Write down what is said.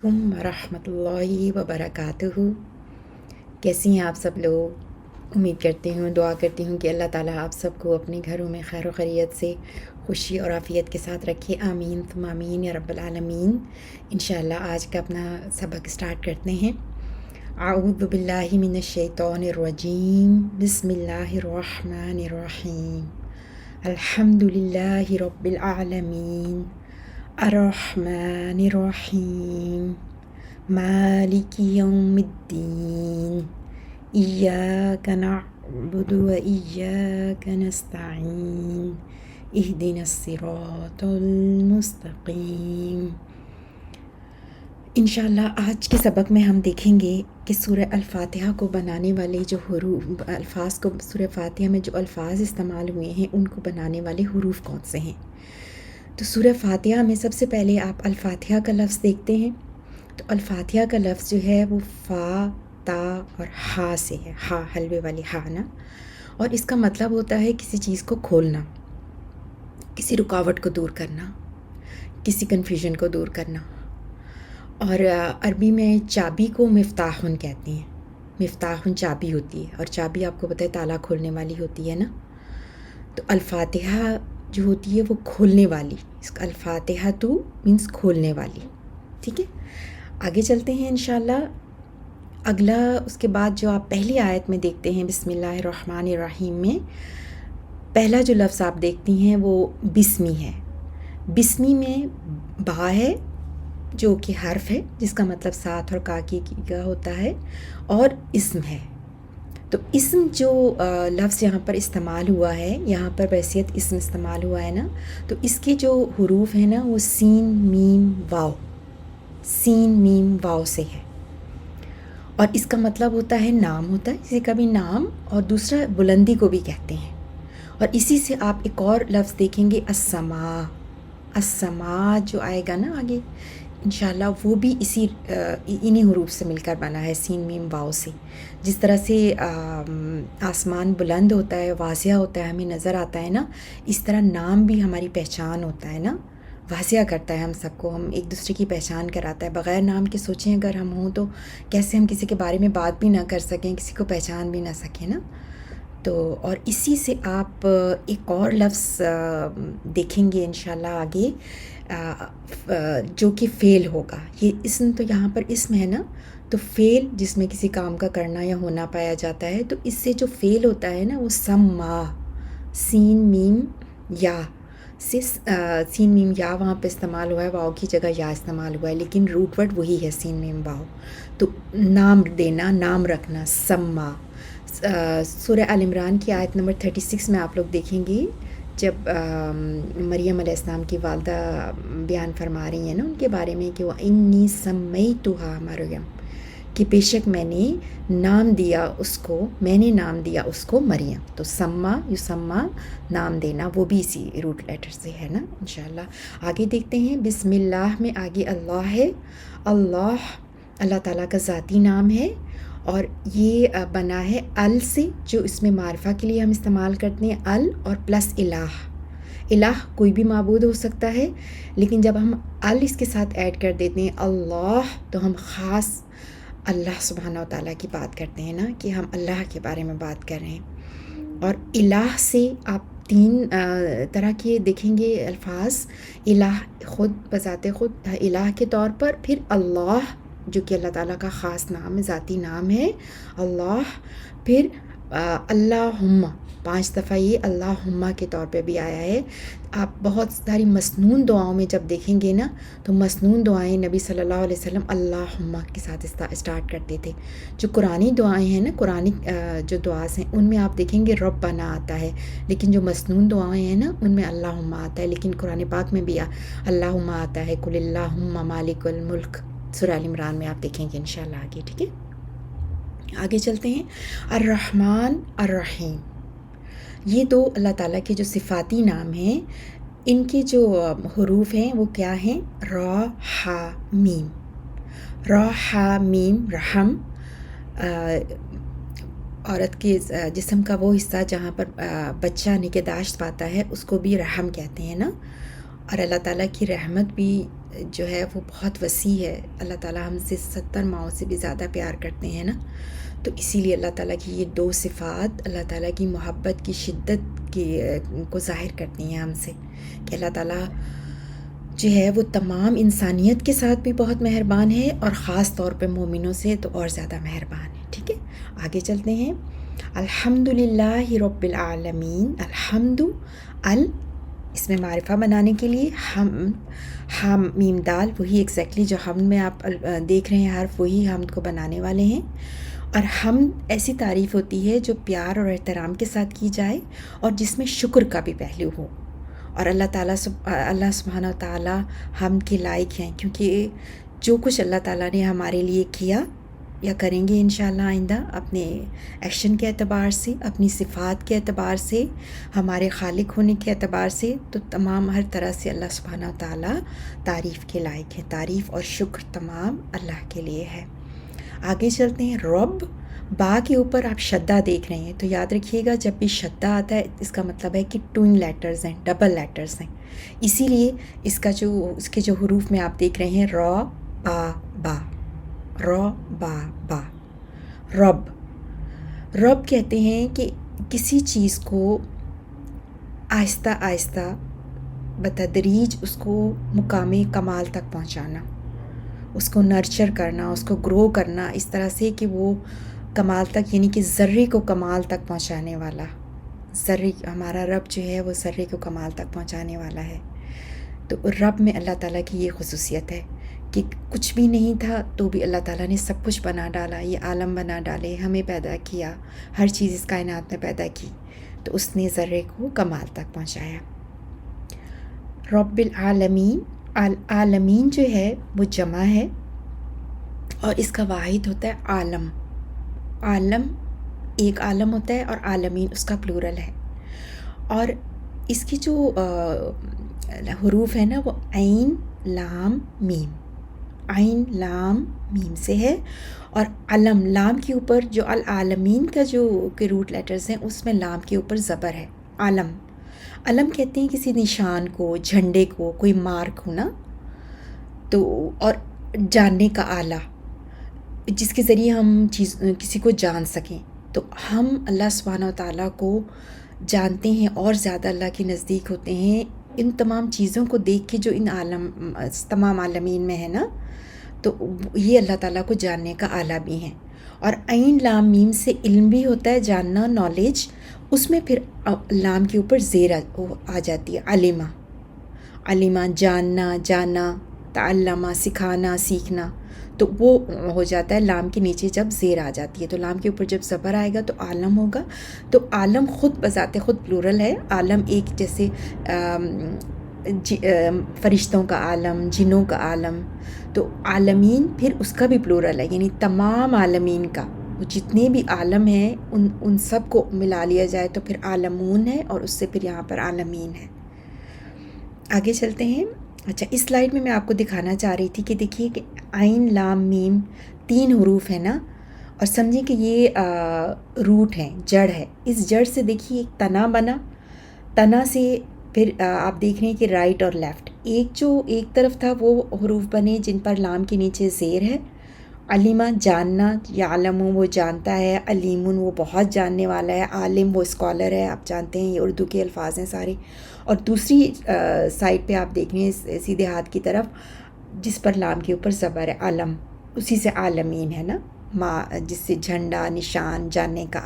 ورحمۃ اللہ وبرکاتہ۔ کیسی ہیں آپ سب لوگ؟ امید کرتی ہوں، دعا کرتی ہوں کہ اللہ تعالیٰ آپ سب کو اپنے گھروں میں خیر و خیریت سے خوشی اور عافیت کے ساتھ رکھے، آمین ثم آمین یا رب العالمین۔ انشاءاللہ آج کا اپنا سبق اسٹارٹ کرتے ہیں۔ اعوذ باللہ من الشیطان الرجیم، بسم اللہ الرحمن الرحیم۔ الحمد للہ رب العالمین، الرحمن الرحیم، مالک یوم الدین، ایاک نعبد و ایاک نستعین، اہدنا الصراط المستقیم۔ انشاءاللہ آج کے سبق میں ہم دیکھیں گے کہ سورہ الفاتحہ کو بنانے والے جو حروف الفاظ کو سورہ فاتحہ میں جو الفاظ استعمال ہوئے ہیں ان کو بنانے والے حروف کون سے ہیں۔ تو سورہ فاتحہ میں سب سے پہلے آپ الفاتحہ کا لفظ دیکھتے ہیں، تو الفاتحہ کا لفظ جو ہے وہ فا، تا اور ہا سے ہے، ہا حلوے والی ہا نا، اور اس کا مطلب ہوتا ہے کسی چیز کو کھولنا، کسی رکاوٹ کو دور کرنا، کسی کنفیوژن کو دور کرنا۔ اور عربی میں چابی کو مفتاحن کہتے ہیں، مفتاحن چابی ہوتی ہے، اور چابی آپ کو پتہ ہے تالا کھولنے والی ہوتی ہے نا، تو الفاتحہ جو ہوتی ہے وہ کھولنے والی، اس کا الفاتحہ تو مینس کھولنے والی، ٹھیک ہے۔ آگے چلتے ہیں انشاءاللہ۔ اگلا اس کے بعد جو آپ پہلی آیت میں دیکھتے ہیں بسم اللہ الرحمن الرحیم میں پہلا جو لفظ آپ دیکھتی ہیں وہ بسمی ہے۔ بسمی میں با ہے جو کہ حرف ہے جس کا مطلب ساتھ اور کاکی کا ہوتا ہے، اور اسم ہے۔ تو اسم جو لفظ یہاں پر استعمال ہوا ہے، یہاں پر بحیثیت اسم استعمال ہوا ہے نا، تو اس کے جو حروف ہیں نا وہ سین میم واو، سین میم واو سے ہے، اور اس کا مطلب ہوتا ہے نام، ہوتا ہے کسی کا بھی نام، اور دوسرا بلندی کو بھی کہتے ہیں۔ اور اسی سے آپ ایک اور لفظ دیکھیں گے السماء، السماء جو آئے گا نا آگے انشاءاللہ وہ بھی انہی حروف سے مل کر بنا ہے، سین میم واو سے۔ جس طرح سے آسمان بلند ہوتا ہے، واضح ہوتا ہے، ہمیں نظر آتا ہے نا، اس طرح نام بھی ہماری پہچان ہوتا ہے نا، واضح کرتا ہے ہم سب کو، ہم ایک دوسرے کی پہچان کراتا ہے۔ بغیر نام کے سوچیں اگر ہم ہوں تو کیسے ہم کسی کے بارے میں بات بھی نہ کر سکیں، کسی کو پہچان بھی نہ سکیں نا۔ تو اور اسی سے آپ ایک اور لفظ دیکھیں گے انشاءاللہ آگے جو کہ فعل ہوگا، یہ اسم تو یہاں پر اسم ہے نا، تو فعل جس میں کسی کام کا کرنا یا ہونا پایا جاتا ہے، تو اس سے جو فعل ہوتا ہے نا وہ سما، سین میم یا سے، سین میم یا وہاں پہ استعمال ہوا ہے، واؤ کی جگہ یا استعمال ہوا ہے، لیکن روٹ ورڈ وہی ہے سین میم واؤ۔ تو نام دینا، نام رکھنا، سما۔ سورہ آل عمران کی آیت نمبر 36 میں آپ لوگ دیکھیں گے جب مریم علیہ السلام کی والدہ بیان فرما رہی ہیں نا ان کے بارے میں کہ وہ انی سمیتھا مریم، کہ بے شک میں نے نام دیا اس کو، میں نے نام دیا اس کو مریم۔ تو سما یسما، نام دینا، وہ بھی اسی روٹ لیٹر سے ہے نا انشاءاللہ۔ آگے دیکھتے ہیں بسم اللہ میں آگے اللہ ہے، اللہ اللہ تعالیٰ کا ذاتی نام ہے، اور یہ بنا ہے ال سے، جو اس میں معرفہ کے لیے ہم استعمال کرتے ہیں، ال اور پلس الہ۔ الہ کوئی بھی معبود ہو سکتا ہے، لیکن جب ہم ال اس کے ساتھ ایڈ کر دیتے ہیں اللہ، تو ہم خاص اللہ سبحانہ و تعالیٰ کی بات کرتے ہیں نا، کہ ہم اللہ کے بارے میں بات کر رہے ہیں۔ اور الہ سے آپ تین طرح کے دیکھیں گے الفاظ، الہ خود بذات خود الہ کے طور پر، پھر اللہ جو کہ اللہ تعالیٰ کا خاص نام ہے، ذاتی نام ہے اللہ، پھر اللہم 5 دفعہ یہ اللہم کے طور پہ بھی آیا ہے۔ آپ بہت ساری مسنون دعاؤں میں جب دیکھیں گے نا، تو مسنون دعائیں نبی صلی اللہ علیہ وسلم اللہم کے ساتھ اسٹارٹ کرتے تھے۔ جو قرآنی دعائیں ہیں نا، قرآنی جو دعاز ہیں ان میں آپ دیکھیں گے ربنا آتا ہے، لیکن جو مسنون دعائیں ہیں نا ان میں اللہم آتا ہے، لیکن قرآن پاک میں بھی اللہم آتا ہے، قل اللہم مالک الملک، سورہ آل عمران میں آپ دیکھیں گے انشاءاللہ آگے، ٹھیک ہے۔ آگے چلتے ہیں، الرحمن الرحیم، یہ دو اللہ تعالیٰ کے جو صفاتی نام ہیں، ان کے جو حروف ہیں وہ کیا ہیں؟ را ہا میم، را ہا میم، رحم، عورت کے جسم کا وہ حصہ جہاں پر بچہ نگہداشت پاتا ہے اس کو بھی رحم کہتے ہیں نا۔ اور اللہ تعالیٰ کی رحمت بھی جو ہے وہ بہت وسیع ہے. اللہ تعالیٰ ہم سے 70 ماؤں سے بھی زیادہ پیار کرتے ہیں نا. تو اسی لیے اللہ تعالیٰ کی یہ 2 صفات اللہ تعالیٰ کی محبت کی شدت کو ظاہر کرتی ہیں ہم سے، کہ اللہ تعالیٰ جو ہے وہ تمام انسانیت کے ساتھ بھی بہت مہربان ہے، اور خاص طور پہ مومنوں سے تو اور زیادہ مہربان ہے. ٹھیک ہے، آگے چلتے ہیں. الحمد للہ رب العالمین. الحمد اس میں معرفہ بنانے کے لیے ہم میم دال، وہی ایگزیکٹلی جو حمد میں آپ دیکھ رہے ہیں حرف، وہی حمد کو بنانے والے ہیں. اور حمد ایسی تعریف ہوتی ہے جو پیار اور احترام کے ساتھ کی جائے اور جس میں شکر کا بھی پہلو ہو. اور اللہ سبحانہ و تعالیٰ حمد کے لائق ہیں، کیونکہ جو کچھ اللہ تعالیٰ نے ہمارے لیے کیا یا کریں گے انشاءاللہ آئندہ، اپنے ایکشن کے اعتبار سے، اپنی صفات کے اعتبار سے، ہمارے خالق ہونے کے اعتبار سے، تو تمام ہر طرح سے اللہ سبحانہ و تعالیٰ تعریف کے لائق ہیں. تعریف اور شکر تمام اللہ کے لیے ہے. آگے چلتے ہیں. رب، با کے اوپر آپ شدہ دیکھ رہے ہیں، تو یاد رکھیے گا جب بھی شدہ آتا ہے اس کا مطلب ہے کہ ٹوئن لیٹرز ہیں، ڈبل لیٹرز ہیں. اسی لیے اس کے جو حروف میں آپ دیکھ رہے ہیں را با با، را با با. رب کہتے ہیں کہ کسی چیز کو آہستہ آہستہ بتدریج اس کو مقام کمال تک پہنچانا، اس کو نرچر کرنا، اس کو گرو کرنا اس طرح سے کہ وہ کمال تک، یعنی کہ ذرے کو کمال تک پہنچانے والا. ہمارا رب جو ہے وہ ذرے کو کمال تک پہنچانے والا ہے. تو رب میں اللہ تعالیٰ کی یہ خصوصیت ہے کہ کچھ بھی نہیں تھا تو بھی اللہ تعالیٰ نے سب کچھ بنا ڈالا، یہ عالم بنا ڈالے، ہمیں پیدا کیا، ہر چیز اس کائنات میں پیدا کی، تو اس نے ذرے کو کمال تک پہنچایا. رب العالمین. عالمین جو ہے وہ جمع ہے اور اس کا واحد ہوتا ہے عالم. عالم ایک عالم ہوتا ہے اور عالمین اس کا پلورل ہے. اور اس کی جو حروف ہے نا وہ عین لام میم، عین لام میم سے ہے. اور علم، لام کے اوپر جو العالمین کا جو کے روٹ لیٹرز ہیں اس میں لام کے اوپر زبر ہے. علم کہتے ہیں کسی نشان کو، جھنڈے کو، کوئی مارک ہونا. تو اور جاننے کا آلہ، جس کے ذریعے ہم کسی کو جان سکیں. تو ہم اللہ سبحانہ و تعالیٰ کو جانتے ہیں اور زیادہ اللہ کے نزدیک ہوتے ہیں ان تمام چیزوں کو دیکھ کے جو ان تمام عالمین میں ہے نا. تو یہ اللہ تعالیٰ کو جاننے کا آلہ بھی ہیں. اور عین لام میم سے علم بھی ہوتا ہے، جاننا، نالج. اس میں پھر لام کے اوپر زیر آ جاتی ہے، علمہ جاننا، تعلمہ سکھانا، سیکھنا. تو وہ ہو جاتا ہے لام کے نیچے جب زیر آ جاتی ہے. تو لام کے اوپر جب زبر آئے گا تو عالم ہوگا. تو عالم خود بذات خود پلورل ہے. عالم ایک جیسے فرشتوں کا عالم، جنوں کا عالم. تو عالمین پھر اس کا بھی پلورل ہے، یعنی تمام عالمین کا، وہ جتنے بھی عالم ہیں ان سب کو ملا لیا جائے تو پھر عالمون ہے، اور اس سے پھر یہاں پر عالمین ہے. آگے چلتے ہیں. اچھا، اس سلائیڈ میں آپ کو دکھانا چاہ رہی تھی کہ دیکھیے کہ عین لام میم 3 حروف ہیں نا، اور سمجھیں کہ یہ روٹ ہیں، جڑ ہے. اس جڑ سے دیکھیے ایک تنا بنا، تنا سے پھر آپ دیکھ رہے ہیں کہ رائٹ اور لیفٹ، ایک طرف تھا وہ حروف بنے جن پر لام کے نیچے زیر ہے. علمہ جاننا، یعلم وہ جانتا ہے، علیمن وہ بہت جاننے والا ہے، عالم وہ اسکالر ہے، آپ جانتے ہیں یہ اردو کے الفاظ ہیں سارے. اور دوسری سائڈ پہ آپ دیکھ رہے ہیں سیدھے ہاتھ کی طرف جس پر لام کے اوپر زبر ہے، علم، اسی سے عالمین ہے نا، جس سے جھنڈا، نشان، جاننے کا